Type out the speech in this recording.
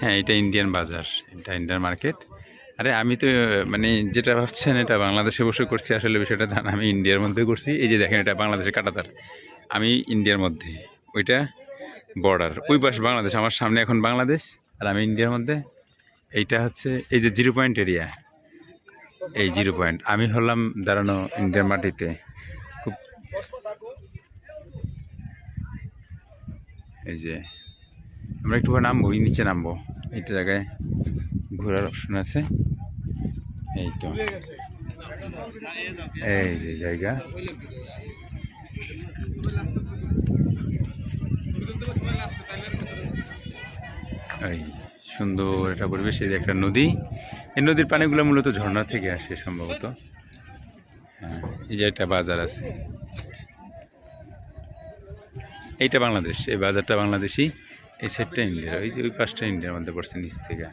হ্যাঁ, এটা ইন্ডিয়ান বাজার, এটা ইন্ডিয়ান মার্কেট। আরে আমি তো মানে যেটা ভাবছেন এটা বাংলাদেশে বসে করছি, আসলে বিষয়টা তা না, আমি ইন্ডিয়ার মধ্যে করছি। এই যে দেখেন, এটা বাংলাদেশের কাঁটাতার, আমি ইন্ডিয়ার মধ্যে, ওইটা বর্ডার, ওই পাশ বাংলাদেশ, আমার সামনে এখন বাংলাদেশ, আর আমি ইন্ডিয়ার মধ্যে। এইটা হচ্ছে এই যে 0 পয়েন্ট এরিয়া, এই 0 পয়েন্ট, আমি হলাম দাঁড়ানো ইন্ডিয়ার মাটিতে। খুব এই যে আমরা একটু নামবো, ওই নিচে নামবো, এইটা জায়গায় ঘোরার অপশন আছে। এই তো এই যে জায়গা, এই সুন্দর একটা পরিবেশ। এই যে একটা নদী, এই নদীর পানিগুলো মূলত ঝর্ণা থেকে আসে সম্ভবত। হ্যাঁ, এই যে একটা বাজার আছে, এইটা বাংলাদেশ, এই বাজারটা বাংলাদেশি, এই সাইডটা ইন্ডিয়ার, ওই যে ওই পাশটা ইন্ডিয়ার মধ্যে পড়ছে নিচ থেকে।